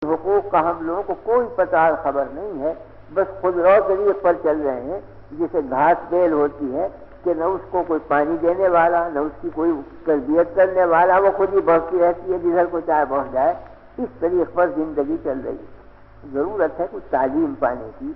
حقوق کا ہم لوگوں کو کوئی پتہ اور خبر نہیں ہے، بس خود رو طریق پر چل رہے ہیں، جسے گھاس بیل ہوتی ہے کہ نہ اس کو کوئی پانی دینے والا، نہ اس کی کوئی تربیت کرنے والا، وہ خود ہی بڑھتی رہتی ہے جدھر کو چاہے بڑھ جائے۔ اس طریق پر زندگی چل رہی ہے۔ ضرورت ہے کچھ تعلیم پانے کی،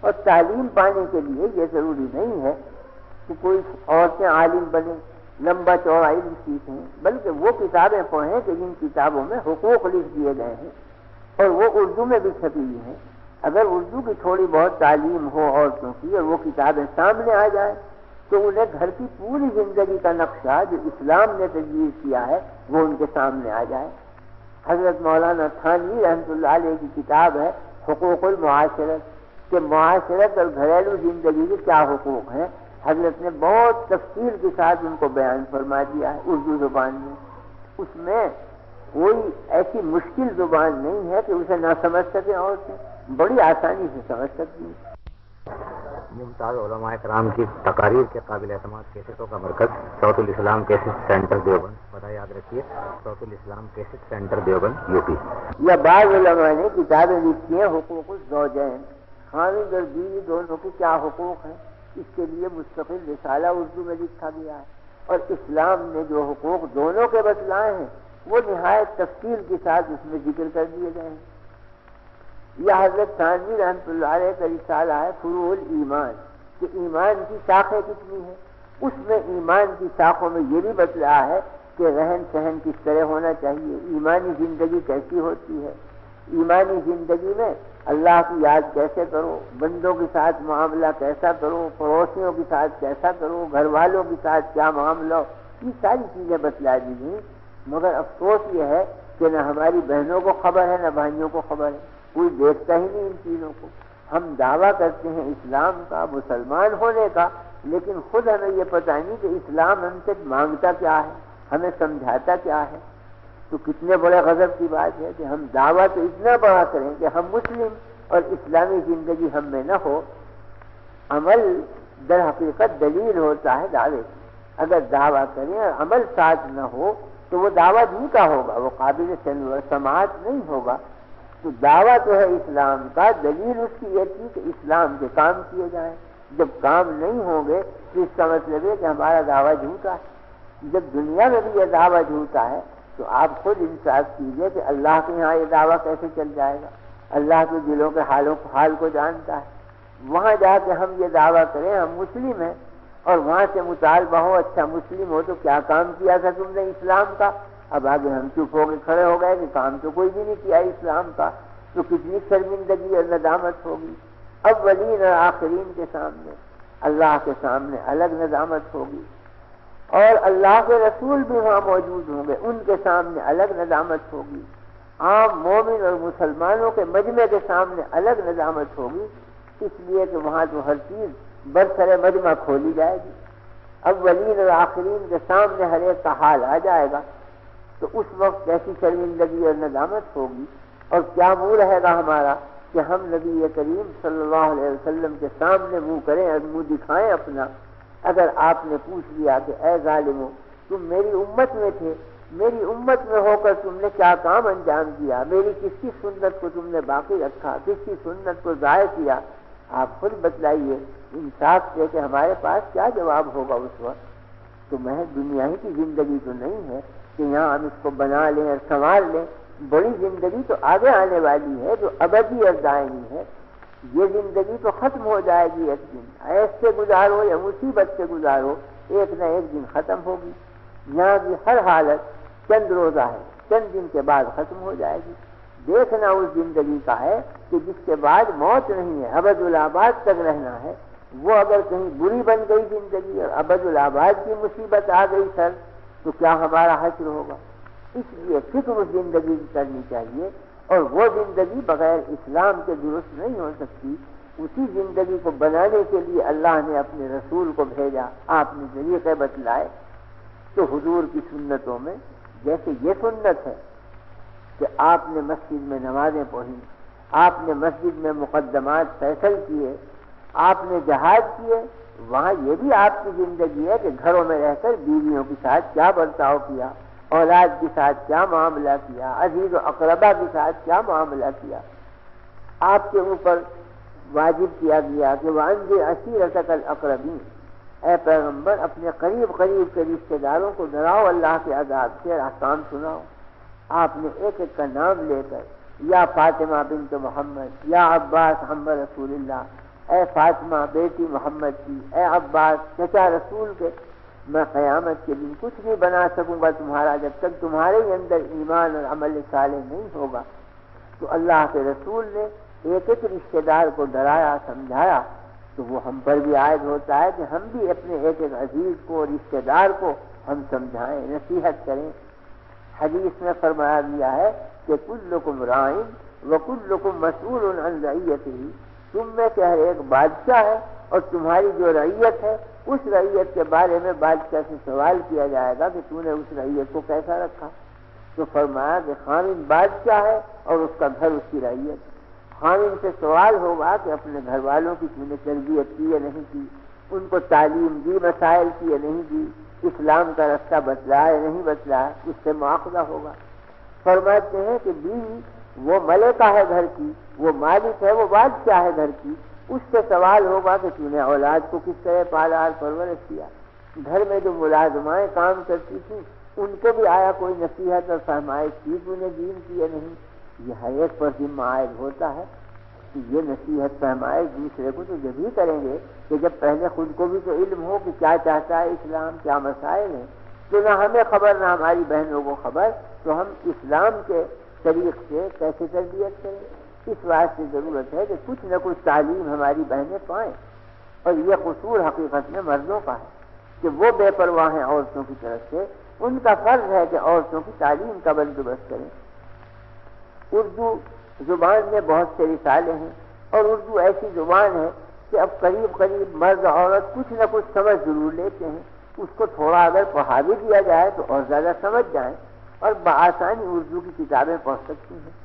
اور تعلیم پانے کے لیے یہ ضروری نہیں ہے کہ کوئی عورتیں عالم بنیں، لمبا چوڑا علم سیکھیں، بلکہ وہ کتابیں پڑھیں کہ جن کتابوں میں حقوق لکھ دیے گئے ہیں اور وہ اردو میں بھی چھپی ہوئی ہیں۔ اگر اردو کی تھوڑی بہت تعلیم ہو عورتوں کی اور وہ کتابیں سامنے آ جائیں تو انہیں گھر کی پوری زندگی کا نقشہ جو اسلام نے تجویز کیا ہے وہ ان کے سامنے آ جائے۔ حضرت مولانا تھانوی رحمۃ اللہ علیہ کی کتاب ہے حقوق المعاشرت، کہ معاشرت اور گھریلو زندگی کے کیا حقوق ہیں، حضرت نے بہت تفصیل کے ساتھ ان کو بیان فرما دیا ہے اردو زبان میں۔ اس میں کوئی ایسی مشکل زبان نہیں ہے کہ اسے نہ سمجھ سکیں، عورتیں بڑی آسانی سے سمجھ سکتی ہیں۔ ممتاز علماء کرام کی تقاریر کے قابل اعتماد کیسٹوں کا مرکز صوت الاسلام کیسٹ سینٹر دیوبند، پتہ یاد رکھیے صوت الاسلام cassette centre Deoband U P. یا بعض علماء نے کتابیں لکھی ہیں حقوق الزوجین، خاوند اور بیوی دونوں کے کیا حقوق ہیں، اس کے لیے مستقل رسالہ اردو میں لکھا گیا ہے، اور اسلام نے جو حقوق دونوں کے بتلائے ہیں وہ نہایت تفصیل کے ساتھ اس میں ذکر کر دیے گئے ہیں۔ یہ حضرت تھانوی رحمۃ اللہ علیہ کا رسالہ ہے فروع الایمان، کہ ایمان کی شاخیں کتنی ہیں، اس میں ایمان کی شاخوں میں یہ بھی بتلایا ہے کہ رہن سہن کس طرح ہونا چاہیے، ایمانی زندگی کیسی ہوتی ہے، ایمانی زندگی میں اللہ کی یاد کیسے کرو، بندوں کے ساتھ معاملہ کیسا کرو، پڑوسیوں کے ساتھ کیسا کرو، گھر والوں کے ساتھ کیا معاملہ ہو، یہ ساری چیزیں بتلا دی گئی۔ مگر افسوس یہ ہے کہ نہ ہماری بہنوں کو خبر ہے نہ بھائیوں کو خبر ہے، کوئی دیکھتا ہی نہیں ان چیزوں کو۔ ہم دعویٰ کرتے ہیں اسلام کا، مسلمان ہونے کا، لیکن خود ہمیں یہ پتہ نہیں کہ اسلام ہم سے مانگتا کیا ہے، ہمیں سمجھاتا کیا ہے۔ تو کتنے بڑے غضب کی بات ہے کہ ہم دعویٰ تو اتنا بڑا کریں کہ ہم مسلم اور اسلامی زندگی ہم میں نہ ہو۔ عمل در حقیقت دلیل ہوتا ہے دعوے کی۔ اگر دعویٰ کریں اور عمل ساتھ نہ ہو تو وہ دعویٰ جھوٹا ہوگا، وہ قابل سماعت نہیں ہوگا۔ تو دعویٰ تو ہے اسلام کا، دلیل اس کی یہ تھی کہ اسلام کے کام کیے جائیں۔ جب کام نہیں ہوں گے تو اس کا مطلب ہے کہ ہمارا دعویٰ جھوٹا ہے۔ جب دنیا میں بھی یہ دعویٰ جھوٹا ہے تو آپ خود انصاف کیجئے کہ اللہ کے یہاں یہ دعویٰ کیسے چل جائے گا۔ اللہ کے دلوں کے حال کو جانتا ہے۔ وہاں جا کے ہم یہ دعویٰ کریں ہم مسلم ہیں، اور وہاں سے مطالبہ ہو اچھا مسلم ہو تو کیا کام کیا تھا تم نے اسلام کا، اب آگے ہم چپ ہو کے کھڑے ہو گئے کہ کام تو کوئی بھی نہیں کیا اسلام کا، تو کتنی شرمندگی اور ندامت ہوگی۔ اولین اور آخرین کے سامنے، اللہ کے سامنے الگ ندامت ہوگی، اور اللہ کے رسول بھی وہاں موجود ہوں گے، ان کے سامنے الگ ندامت ہوگی، عام مومن اور مسلمانوں کے مجمع کے سامنے الگ ندامت ہوگی، اس لیے کہ وہاں تو ہر چیز برسر مجمع کھولی جائے گی۔ اولین اور آخرین کے سامنے ہر ایک کا حال آ جائے گا، تو اس وقت کیسی شرمندگی اور ندامت ہوگی، اور کیا منہ رہے گا ہمارا کہ ہم نبی کریم صلی اللہ علیہ وسلم کے سامنے منہ کریں اور منہ دکھائیں اپنا۔ اگر آپ نے پوچھ لیا کہ اے ظالموں تم میری امت میں تھے، میری امت میں ہو کر تم نے کیا کام انجام دیا، میری کس کی سنت کو تم نے باقی رکھا، کس کی سنت کو ضائع کیا، آپ خود بتلائیے انصاف سے کہ ہمارے پاس کیا جواب ہوگا اس وقت۔ تو محض دنیا ہی کی زندگی تو نہیں ہے کہ یہاں ہم اس کو بنا لیں اور سنوار لیں، بڑی زندگی تو آگے آنے والی ہے جو ابدی اور دائمی ہے۔ یہ زندگی تو ختم ہو جائے گی ایک دن، عیش سے گزارو یا مصیبت سے گزارو، ایک نہ ایک دن ختم ہوگی۔ یہاں کی ہر حالت چند روزہ ہے، چند دن کے بعد ختم ہو جائے گی۔ دیکھنا اس زندگی کا ہے کہ جس کے بعد موت نہیں ہے، ابد الآباد تک رہنا ہے۔ وہ اگر کہیں بری بن گئی زندگی اور ابد الآباد کی مصیبت آ گئی سر، تو کیا ہمارا حشر ہوگا؟ اس لیے فکر اس زندگی کی کرنی چاہیے، اور وہ زندگی بغیر اسلام کے درست نہیں ہو سکتی۔ اسی زندگی کو بنانے کے لیے اللہ نے اپنے رسول کو بھیجا، آپ نے طریقے بتلائے۔ تو حضور کی سنتوں میں جیسے یہ سنت ہے کہ آپ نے مسجد میں نمازیں پڑھی، آپ نے مسجد میں مقدمات فیصل کیے، آپ نے جہاد کیے، وہاں یہ بھی آپ کی زندگی ہے کہ گھروں میں رہ کر بیویوں کے ساتھ کیا برتاؤ کیا، اولاد کے ساتھ کیا معاملہ کیا، عزیز و اقربا کے ساتھ کیا معاملہ کیا. آپ کے اوپر واجب کیا گیا کہ وَأَنذِرْ عَشِيرَتَكَ الْأَقْرَبِينَ، اے پیغمبر اپنے قریب کے رشتہ داروں کو ڈراؤ اللہ کے عذاب سے، احکام سناؤ. آپ نے ایک ایک کا نام لے کر، یا فاطمہ بنت محمد، یا عباس عم رسول اللہ، اے فاطمہ بیٹی محمد کی، اے عباس چچا رسول کے، میں قیامت کے دن کچھ نہیں بنا سکوں گا تمہارا جب تک تمہارے اندر ایمان اور عمل صالح نہیں ہوگا. تو اللہ کے رسول نے ایک ایک رشتہ دار کو ڈرایا سمجھایا. تو وہ ہم پر بھی عائد ہوتا ہے کہ ہم بھی اپنے ایک ایک عزیز کو رشتہ دار کو ہم سمجھائیں، نصیحت کریں. حدیث میں فرمایا گیا ہے کہ کلکم رائن وکلکم مسئول عن رعیتہ، تم میں سے ہر ایک بادشاہ ہے اور تمہاری جو رعیت ہے اس رعیت کے بارے میں بادشاہ سے سوال کیا جائے گا کہ تو نے اس رعیت کو کیسا رکھا. تو فرمایا کہ خامن بادشاہ ہے اور اس کا گھر اس کی رعیت. خامن سے سوال ہوگا کہ اپنے گھر والوں کی تم نے تربیت کی یا نہیں کی، ان کو تعلیم دی مسائل کی یا نہیں دی، اسلام کا رستہ بتلایا یا نہیں بتلایا، اس سے مواخذہ ہوگا. فرماتے ہیں کہ بیوی وہ ملکہ ہے گھر کی، وہ مالک ہے، وہ بادشاہ ہے گھر کی، اس سے سوال ہوگا کہ تو نے اولاد کو کس طرح پالا اور پرورش کیا. گھر میں جو ملازمائیں کام کرتی تھیں ان کو بھی آیا کوئی نصیحت اور فرمائش کی تو نے دین کی یا نہیں. یہ ہر ایک پر ذمہ عائد ہوتا ہے کہ یہ نصیحت فرمائش دوسرے کو تو جب ہی کریں گے کہ جب پہلے خود کو بھی تو علم ہو کہ کیا چاہتا ہے اسلام، کیا مسائل ہیں. تو نہ ہمیں خبر نہ ہماری بہنوں کو خبر، تو ہم اسلام کے طریق سے کیسے تربیت کریں. اس واسطے ضرورت ہے کہ کچھ نہ کچھ تعلیم ہماری بہنیں پائیں. اور یہ قصور حقیقت میں مردوں کا ہے کہ وہ بے پرواہ ہیں عورتوں کی طرف سے. ان کا فرض ہے کہ عورتوں کی تعلیم کا بندوبست کریں. اردو زبان میں بہت سے رسالے ہیں اور اردو ایسی زبان ہے کہ اب قریب مرد عورت کچھ نہ کچھ سمجھ ضرور لیتے ہیں. اس کو تھوڑا اگر پڑھا بھی دیا جائے تو اور زیادہ سمجھ جائیں اور بآسانی اردو کی کتابیں پڑھ سکتی ہیں.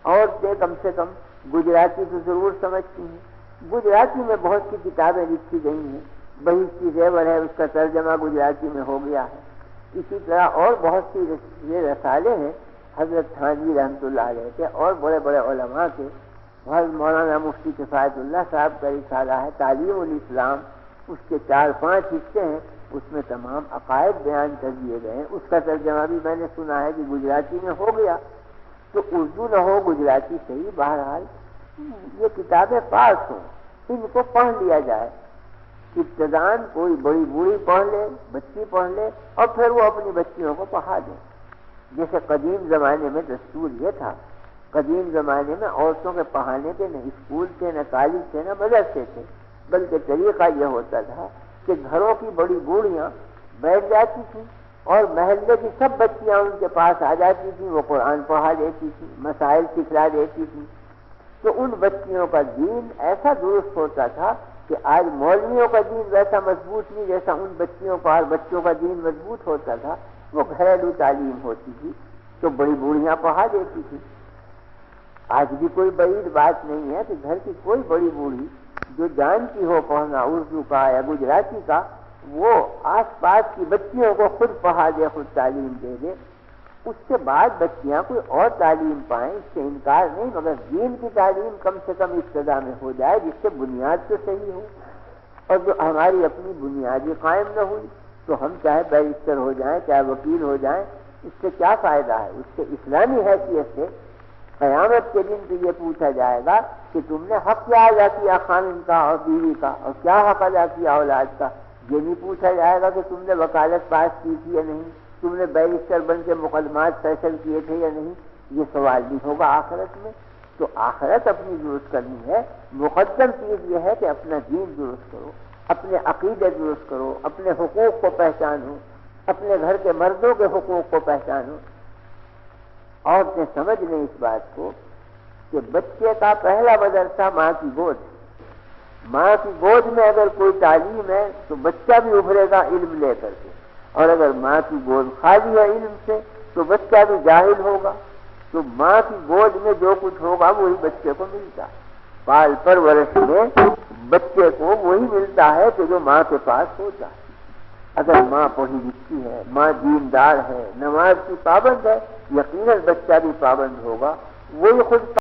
عورتیں کم سے کم گجراتی تو ضرور سمجھتی ہیں. گجراتی میں بہت سی کتابیں لکھی گئی ہیں. بہشتی زیور ہے، اس کا ترجمہ گجراتی میں ہو گیا ہے. اسی طرح اور بہت سی رسالے ہیں حضرت تھانوی رحمۃ اللہ علیہ کے اور بڑے بڑے علماء کے. مولانا مفتی کفایت اللہ صاحب کا رسالہ ہے تعلیم الاسلام، اس کے 4-5 حصے ہیں، اس میں تمام عقائد بیان کر دیے گئے ہیں. اس کا ترجمہ بھی میں نے سنا ہے کہ گجراتی میں ہو گیا. تو اردو نہ ہو گجراتی صحیح، بہرحال یہ کتابیں پاس ہوں، ان کو پڑھ لیا جائے. ابتدان کوئی بڑی بوڑھی پڑھ لے، بچی پڑھ لے اور پھر وہ اپنی بچیوں کو پڑھا دے. جیسے قدیم زمانے میں دستور یہ تھا، قدیم زمانے میں عورتوں کے پڑھانے کے نہ اسکول تھے، نہ کالج تھے، نہ مدرسے تھے، بلکہ طریقہ یہ ہوتا تھا کہ گھروں کی بڑی بوڑھیاں بیٹھ جاتی تھیں اور محلے کی سب بچیاں ان کے پاس آ جاتی تھیں. وہ قرآن پڑھا دیتی تھیں، مسائل سکھلا دیتی تھیں. تو ان بچیوں کا دین ایسا درست ہوتا تھا کہ آج مولویوں کا دین ویسا مضبوط نہیں جیسا ان بچیوں کا اور بچوں کا دین مضبوط ہوتا تھا. وہ گھریلو تعلیم ہوتی تھی تو بڑی بوڑھیاں پڑھا دیتی تھی. آج بھی کوئی بعید بات نہیں ہے کہ گھر کی کوئی بڑی بوڑھی جو جانتی ہو پڑھنا اردو کا یا گجراتی کا، وہ آس پاس کی بچیوں کو خود پڑھا دے، خود تعلیم دے دے. اس کے بعد بچیاں کوئی اور تعلیم پائیں، اس سے انکار نہیں، مگر دین کی تعلیم کم سے کم ابتدا میں ہو جائے جس سے بنیاد تو صحیح ہو. اور جو ہماری اپنی بنیادی قائم نہ ہوئی تو ہم چاہے بیرسٹر ہو جائیں، چاہے وکیل ہو جائیں، اس سے کیا فائدہ ہے. اس سے اسلامی حیثیت سے قیامت کے دن تو یہ پوچھا جائے گا کہ تم نے حق کیا ادا کیا خامن کا اور بیوی کا، اور کیا حق ادا کیا اولاد کا. یہ نہیں پوچھا جائے گا کہ تم نے وکالت پاس کی تھی یا نہیں، تم نے بیرسٹر بن کے مقدمات فیصل کیے تھے یا نہیں. یہ سوال نہیں ہوگا آخرت میں. تو آخرت اپنی درست کرنی ہے. مقدم چیز یہ ہے کہ اپنا دین درست کرو، اپنے عقیدے درست کرو، اپنے حقوق کو پہچانو، اپنے گھر کے مردوں کے حقوق کو پہچانو. عورتیں سمجھ لیں اس بات کو کہ بچے کا پہلا مدرسہ ماں کی گود. ماں کی گود میں اگر کوئی تعلیم ہے تو بچہ بھی ابھرے گا علم لے کر کے، اور اگر ماں کی گود خالی ہے علم سے تو بچہ بھی جاہل ہوگا. تو ماں کی گود میں جو کچھ ہوگا وہی بچے کو ملتا ہے. پال پرورش میں بچے کو وہی ملتا ہے کہ جو ماں کے پاس ہوتا ہے. اگر ماں پڑھی لکھی ہے، ماں دیندار ہے، نماز کی پابند ہے، یقیناً بچہ بھی پابند ہوگا، وہی خود